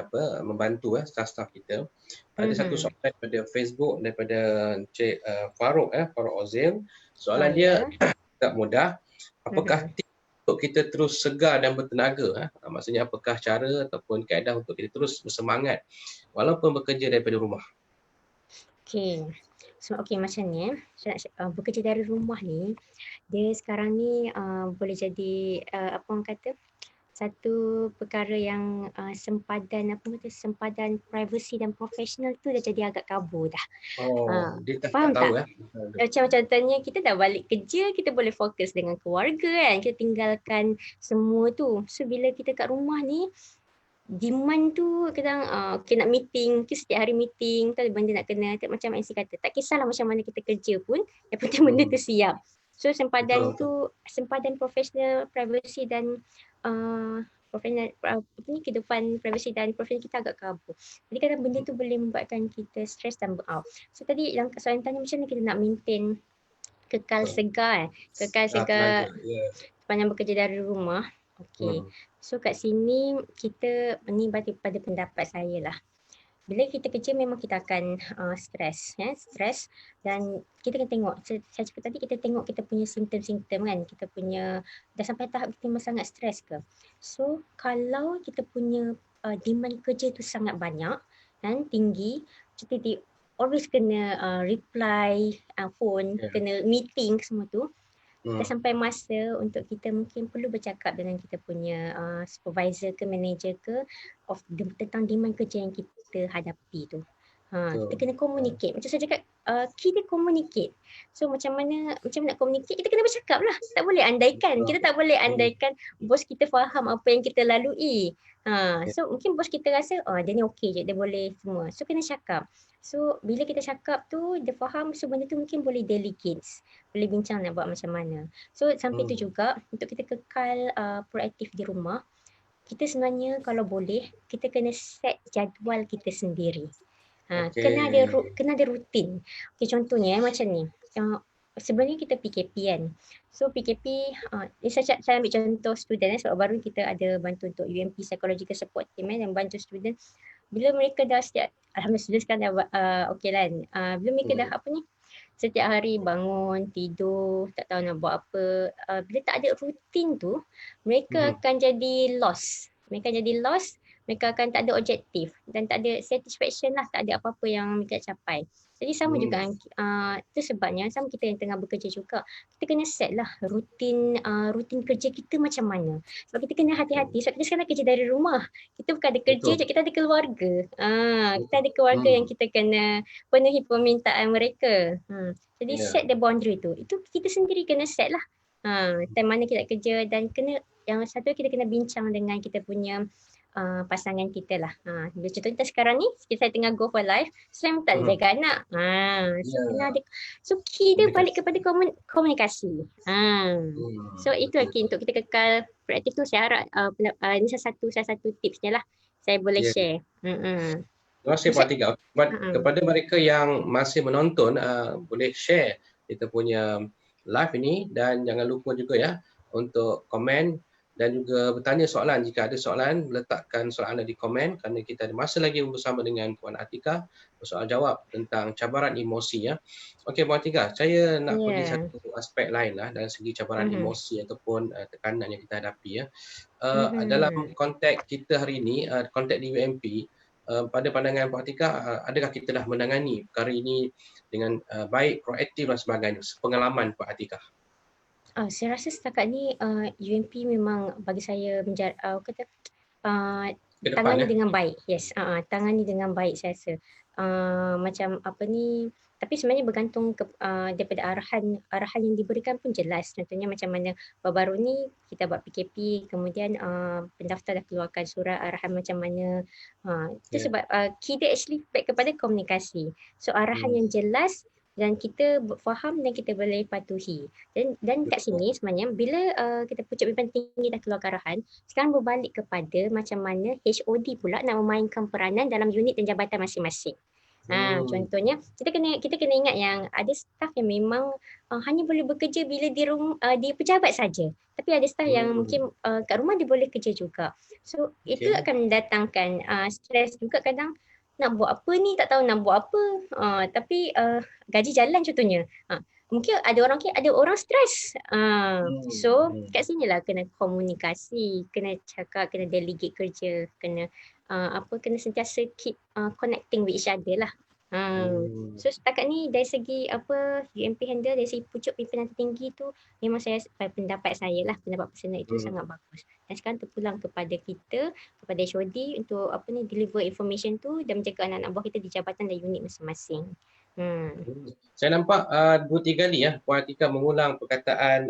membantu staff-staff kita. Ada satu soalan daripada Facebook daripada Encik Farouk Ozil. Soalan dia tak mudah. Apakah tips untuk kita terus segar dan bertenaga? Maksudnya apakah cara ataupun kaedah untuk kita terus bersemangat walaupun bekerja daripada rumah? Okey. So macam ni bekerja dari rumah ni, dia sekarang ni boleh jadi apa orang kata, satu perkara yang sempadan privacy dan profesional tu dah jadi agak kabur dah. Oh, dia tak Faham tahu tak? ya. Macam contohnya kita dah balik kerja, kita boleh fokus dengan keluarga kan. Kita tinggalkan semua tu. So bila kita kat rumah ni, demand tu kadang okay, nak meeting, kita setiap hari meeting, tu ada benda nak kena, macam MC kata, tak kisahlah macam mana kita kerja pun, yang penting benda tu siap. So sempadan Betul. sempadan profesional, privacy dan profesional kehidupan privacy dan profesional kita agak kabur. Jadi kadang benda tu boleh membuatkan kita stres dan burnout. So tadi yang soalan tanya macam mana kita nak maintain kekal segar Tenaga. Ya. sepanjang bekerja dari rumah. Okey. So kat sini kita ni pada pendapat saya lah. Bila kita kerja memang kita akan stres, stres dan kita kena tengok. Saya cakap tadi kita tengok kita punya simptom-simptom kan. Kita punya dah sampai tahap kita memang sangat stres ke. So kalau kita punya demand kerja tu sangat banyak dan tinggi, kita always kena reply phone, kena meeting semua tu. Dah sampai masa untuk kita mungkin perlu bercakap dengan kita punya supervisor ke manager ke tentang demand kerja yang kita hadapi tu. Kita kena communicate. Macam saya cakap, kita communicate. So macam mana nak communicate, kita kena bercakap lah. Tak boleh andaikan. Kita tak boleh andaikan bos kita faham apa yang kita lalui. So mungkin bos kita rasa, dia ni okey je, dia boleh semua. So kena cakap. So bila kita cakap tu, dia faham, so benda tu mungkin boleh delegate. Boleh bincang nak buat macam mana. So sampai tu juga, untuk kita kekal proaktif di rumah, kita sebenarnya kalau boleh, kita kena set jadual kita sendiri. Kena ada rutin. Okay, contohnya macam ni. Sebenarnya kita PKP kan. So PKP, saya ambil contoh student sebab baru kita ada bantu untuk UMP Psychological Support Team yang bantu student. Bila mereka dah alhamdulillah student sekarang dah okey lah. Bila mereka dah setiap hari bangun, tidur, tak tahu nak buat apa. Bila tak ada rutin tu, mereka akan jadi lost. Mereka akan tak ada objektif dan tak ada satisfaction lah, tak ada apa-apa yang mereka capai. Jadi sama juga, itu sebabnya sama kita yang tengah bekerja juga, kita kena set lah rutin kerja kita macam mana. Sebab kita kena hati-hati, sebab kita sekarang kerja dari rumah. Kita bukan ada kerja je, kita ada keluarga. Kita ada keluarga yang kita kena penuhi permintaan mereka. Jadi set the boundary tu. Itu kita sendiri kena set lah. Time mana kita kerja dan yang satu kita kena bincang dengan kita punya pasangan kita lah. Contoh kita sekarang ni, saya tengah go for life, saya tak boleh jaga anak. So kita balik kepada komunikasi. So itu lagi untuk kita kekal proaktif tu, saya harap ini salah satu tipsnya lah saya boleh share. Terima kasih Puan Atika. Kepada mereka yang masih menonton, boleh share kita punya live ini dan jangan lupa juga ya untuk komen dan juga bertanya soalan. Jika ada soalan, letakkan soalan anda di komen kerana kita ada masa lagi bersama dengan Puan Atika bersoal jawab tentang cabaran emosi ya. Okey Puan Atika, saya nak pergi satu aspek lain lah dalam segi cabaran emosi ataupun tekanan yang kita hadapi ya. Dalam konteks kita hari ini, konteks di UMP, pada pandangan Puan Atika, adakah kita dah menangani perkara ini dengan baik, proaktif dan sebagainya? Pengalaman Puan Atika. Saya rasa setakat ni UMP memang bagi saya tangani dengan baik. Yes, tangani dengan baik saya rasa. Macam apa ni, tapi sebenarnya bergantung daripada arahan yang diberikan pun jelas. Contohnya macam mana baru-baru ni kita buat PKP, kemudian pendaftar dah keluarkan surat arahan macam mana. Itu sebab kita actually back kepada komunikasi. So arahan yang jelas dan kita faham dan kita boleh patuhi. Dan kat sini sebenarnya bila kita pucuk pimpinan tinggi dah keluar arahan, sekarang berbalik kepada macam mana HOD pula nak memainkan peranan dalam unit dan jabatan masing-masing. Contohnya kita kena ingat yang ada staf yang memang hanya boleh bekerja bila dia pejabat saja. Tapi ada staf yang mungkin kat rumah dia boleh kerja juga. So itu akan mendatangkan stres juga kadang. Nak buat apa ni, tak tahu nak buat apa, tapi gaji jalan contohnya. Mungkin ada orang stres. So kat sinilah kena komunikasi, kena cakap, kena delegate kerja, kena kena sentiasa keep connecting with each other lah. Hmm. So setakat ni dari segi UMP handle, dari segi pucuk pimpinan tertinggi tu memang saya pendapat saya lah, pendapat personal itu Hmm. sangat bagus. Dan sekarang terpulang kepada kita, kepada HOD untuk deliver information tu dan menjaga anak-anak buah kita di jabatan dan unit masing-masing. Saya nampak 2-3 kali Puan Atika mengulang perkataan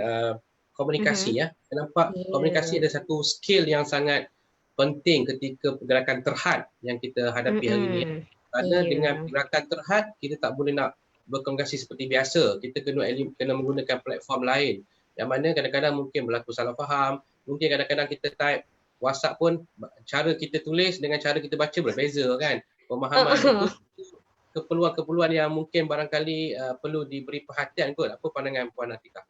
komunikasi Saya nampak komunikasi Ya. ada satu skill yang sangat penting ketika pergerakan terhad yang kita hadapi hari ini. Kerana dengan Ya. pergerakan terhad, kita tak boleh nak berkomunikasi seperti biasa. Kita kena menggunakan platform lain. Yang mana kadang-kadang mungkin berlaku salah faham. Mungkin kadang-kadang kita type WhatsApp pun, cara kita tulis dengan cara kita baca berbeza kan. Pemahaman itu keperluan-keperluan yang mungkin barangkali perlu diberi perhatian kot. Apa pandangan Puan Atika?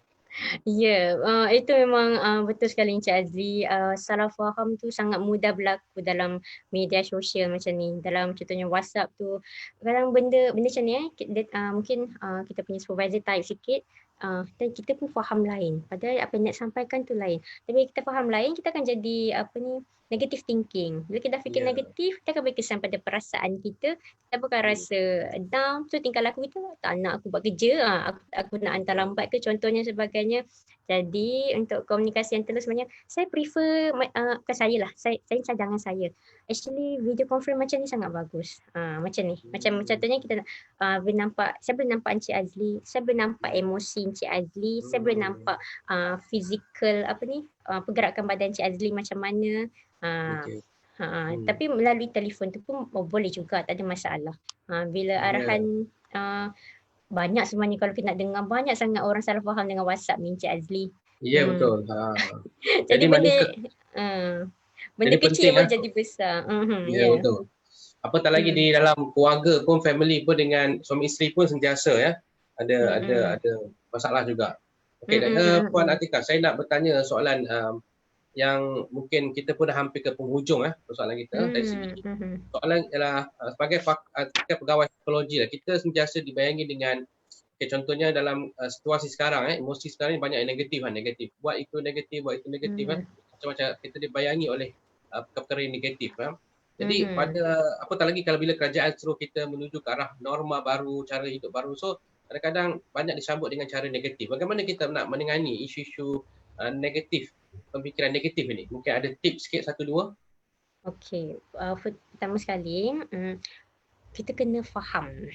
Ya, itu memang betul sekali Encik Azli. Salah faham tu sangat mudah berlaku dalam media sosial macam ni. Dalam contohnya WhatsApp tu, kadang benda macam ni mungkin kita punya supervisor type sikit, dan kita pun faham lain. Padahal apa yang nak sampaikan tu lain. Tapi kita faham lain, kita akan jadi negative thinking. Bila kita fikir Ya. negatif, kita akan berkesan pada perasaan kita. Kita akan rasa down. So tingkah laku kita, tak nak aku buat kerja, aku nak hantar lambat ke contohnya sebagainya. Jadi untuk komunikasi yang terus sebenarnya saya prefer bukan saya lah, saya cadangan saya. Actually video conference macam ni sangat bagus. Macam ni. Macam contohnya kita saya boleh nampak Encik Azli, saya boleh nampak emosi Encik Azli, saya boleh nampak physical pergerakan badan Encik Azli macam mana. Okey. Tapi melalui telefon tu pun boleh juga, tak ada masalah. Bila Ya. arahan banyak sebenarnya kalau kita nak dengar, banyak sangat orang salah faham dengan WhatsApp ni Encik Azli. Ya, betul. Jadi Jadi benda maknanya benda jadi kecil penting boleh jadi besar. Ya, Ya. betul. Apatah lagi di dalam keluarga pun, family pun, dengan suami isteri pun sentiasa ada masalah juga. Okey, Puan Atika, saya nak bertanya soalan yang mungkin kita pun dah hampir ke penghujung persoalan kita dari segi soalan ialah sebagai pegawai psikologi kita sentiasa dibayangi dengan contohnya dalam situasi sekarang emosi sekarang ni banyak yang negatif buat itu negatif macam-macam kita dibayangi oleh perkara yang negatif jadi pada apatah lagi kalau bila kerajaan suruh kita menuju ke arah norma baru, cara hidup baru, so kadang-kadang banyak disambut dengan cara negatif. Bagaimana kita nak menangani isu-isu negatif, pemikiran negatif ini? Mungkin ada tips sikit satu dua? Okey, pertama sekali kita kena faham.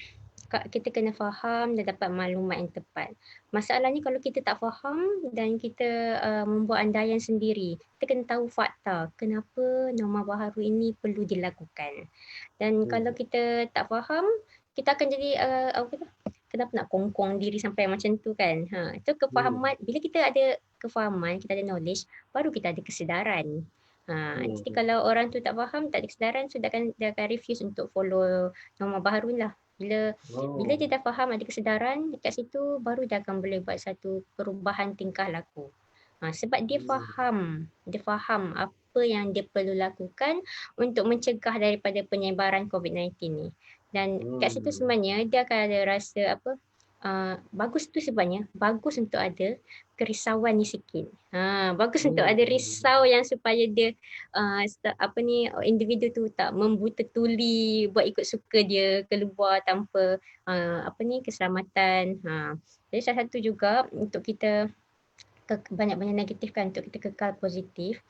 Kita kena faham dan dapat maklumat yang tepat. Masalahnya kalau kita tak faham dan kita membuat andaian sendiri, kita kena tahu fakta kenapa norma baharu ini perlu dilakukan. Dan kalau kita tak faham, kita akan jadi kenapa nak kongkong diri sampai macam tu kan. Itu kefahaman. Bila kita ada kefahaman, kita ada knowledge, baru kita ada kesedaran. Jadi kalau orang tu tak faham, tak ada kesedaran, so dia akan refuse untuk follow norma baharu lah. Bila dia dah faham, ada kesedaran dekat situ, baru dia akan boleh buat satu perubahan tingkah laku. Sebab dia faham apa yang dia perlu lakukan untuk mencegah daripada penyebaran COVID-19 ni. Dan kat situ sebenarnya dia akan ada rasa bagus tu sebabnya, bagus untuk ada kerisauan ni sikit. Bagus untuk ada risau yang supaya dia individu tu tak membuta tuli buat ikut suka dia keluar tanpa keselamatan. Jadi salah satu juga untuk kita banyak-banyak negatif kan, untuk kita kekal positif.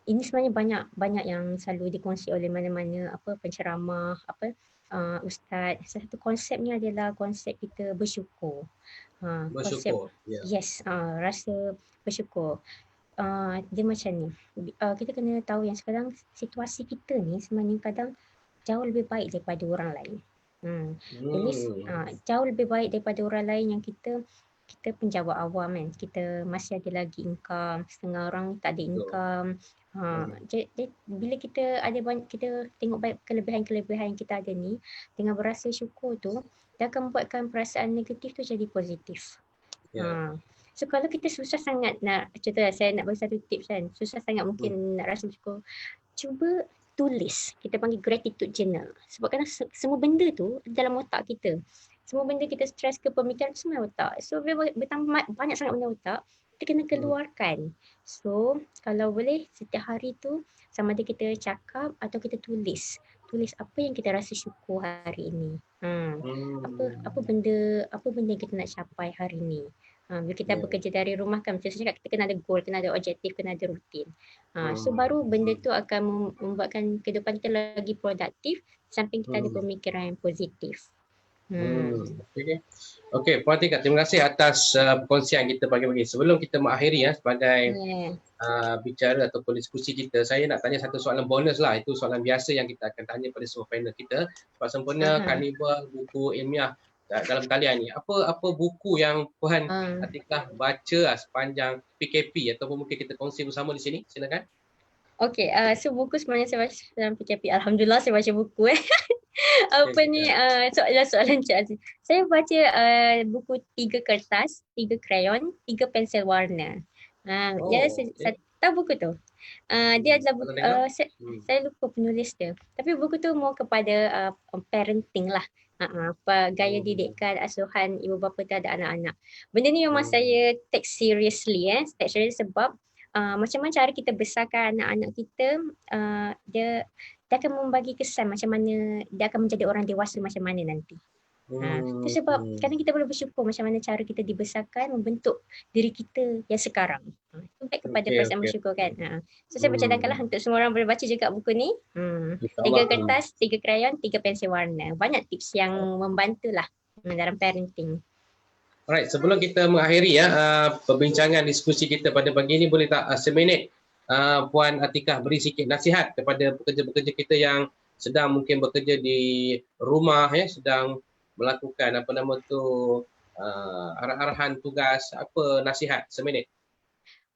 Ini sebenarnya banyak yang selalu dikongsi oleh mana-mana penceramah, ustaz. Salah satu konsepnya adalah konsep kita bersyukur. Bersyukur. Yes, rasa bersyukur. Dia macam ni. Kita kena tahu yang sekarang situasi kita ni sebenarnya kadang jauh lebih baik daripada orang lain. At least jauh lebih baik daripada orang lain yang kita penjawat awam kan. Kita masih ada lagi income, setengah orang tak ada income. Jadi bila kita tengok baik kelebihan-kelebihan yang kita ada ni, dengan berasa syukur tu, dia akan membuatkan perasaan negatif tu jadi positif. So kalau kita susah sangat nak, contohnya saya nak bagi satu tips kan, susah sangat mungkin nak rasa syukur, cuba tulis. Kita panggil gratitude journal. Sebab kadang semua benda tu dalam otak kita. Semua benda kita stres ke pemikiran semua dalam otak. So bila bertambah banyak sangat benda otak, kita kena keluarkan. So kalau boleh setiap hari tu sama ada kita cakap atau kita tulis. tulis apa yang kita rasa syukur hari ini. Apa Hmm. benda yang kita nak capai hari ini. Bila kita Ya. bekerja dari rumah kan macam saya cakap, kita kena ada goal, kena ada objektif, kena ada rutin. So Hmm. baru benda tu akan membuatkan kehidupan kita lagi produktif samping kita ada Hmm. pemikiran yang positif. Okey. Okey, Puan Atikah, terima kasih atas perkongsian kita pagi-pagi. Sebelum kita mengakhiri sebagai Yeah. bicara ataupun diskusi kita, saya nak tanya satu soalan bonus lah. Itu soalan biasa yang kita akan tanya pada semua panel kita. Sebab sempurna Carnival buku ilmiah dalam talian ni. Apa buku yang Puan Atikah baca sepanjang PKP ataupun mungkin kita kongsi bersama di sini? Silakan. Okay, so buku sebenarnya saya baca dalam PKP. Alhamdulillah saya baca buku. Apa ni soalan Cik Aziz. Saya baca buku 3 kertas, 3 krayon, 3 pensel warna. Saya tahu buku tu. Dia adalah saya lupa penulis dia. Tapi buku tu more kepada parenting lah. Gaya didikan asuhan ibu bapa terhadap anak-anak. Benda ni memang saya take seriously take serious sebab macam mana cara kita besarkan anak-anak kita, dia akan membagi kesan macam mana dia akan menjadi orang dewasa macam mana nanti. Itu sebab kadang kita boleh bersyukur macam mana cara kita dibesarkan membentuk diri kita yang sekarang. Itu baik kepada perasaan bersyukur kan. So saya bercadangkanlah untuk semua orang boleh baca juga buku ni. 3 kertas, 3 krayon, 3 pensel warna. Banyak tips yang membantulah dalam parenting. Alright, sebelum kita mengakhiri perbincangan diskusi kita pada pagi ini, boleh tak seminit Puan Atikah beri sikit nasihat kepada pekerja-pekerja kita yang sedang mungkin bekerja di rumah sedang melakukan arah-arahan tugas, apa nasihat seminit?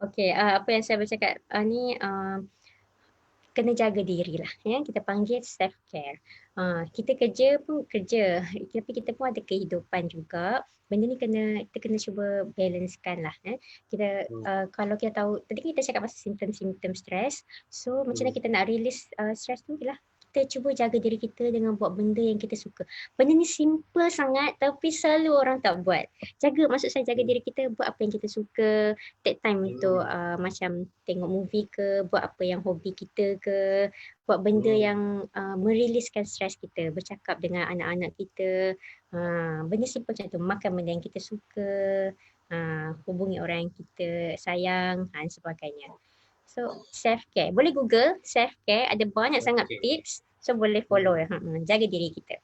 Okey, apa yang saya bercakap ni kena jaga diri lah kita panggil self care. Kita kerja pun kerja, tapi kita pun ada kehidupan juga. Benda ni kita kena cuba balancekan lah. Kita kalau kita tahu, tadi kita cakap pasal simptom-simptom stres. So macam mana kita nak release stres tu lah. Kita cuba jaga diri kita dengan buat benda yang kita suka. Benda ni simple sangat tapi selalu orang tak buat. Maksud saya jaga diri kita, buat apa yang kita suka, take time untuk macam tengok movie ke, buat apa yang hobi kita ke, buat benda yang meriliskan stres kita, bercakap dengan anak-anak kita, benda simple macam tu, makan benda yang kita suka, hubungi orang yang kita sayang dan sebagainya. So self care, boleh Google self care, ada banyak sangat tips, so boleh follow jaga diri kita.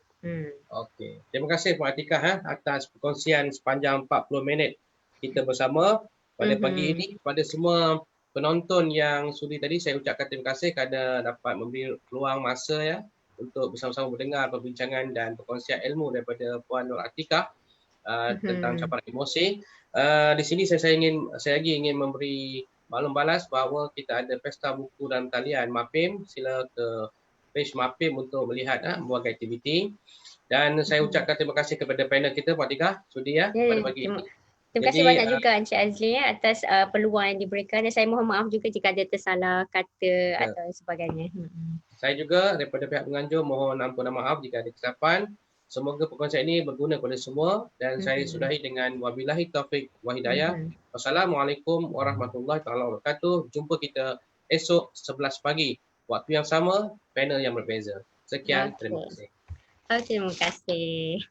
Okey. Terima kasih Puan Atikah atas perkongsian sepanjang 40 minit kita bersama pada pagi ini. Kepada semua penonton yang sudi tadi, saya ucapkan terima kasih kerana dapat memberi peluang masa untuk bersama-sama mendengar perbincangan dan perkongsian ilmu daripada Puan Nur Atikah tentang caparan emosi. Di sini saya lagi ingin memberi maklum balas bahawa kita ada pesta buku dalam talian MAPIM. Sila ke page MAPIM untuk melihat berbagai aktiviti. Dan saya ucapkan terima kasih kepada panel kita, Puan Atikah, sudi pada pagi ini. Terima kasih banyak juga Encik Azli atas peluang yang diberikan, dan saya mohon maaf juga jika ada tersalah kata atau sebagainya. Saya juga daripada pihak penganjur mohon ampun dan maaf jika ada kesilapan. Semoga perkongsian ini berguna kepada semua, dan saya sudahi dengan wabillahi taufik wa hidayah. Wassalamualaikum warahmatullahi wabarakatuh. Jumpa kita esok 11 pagi. Waktu yang sama, panel yang berbeza. Sekian, terima kasih. Terima kasih.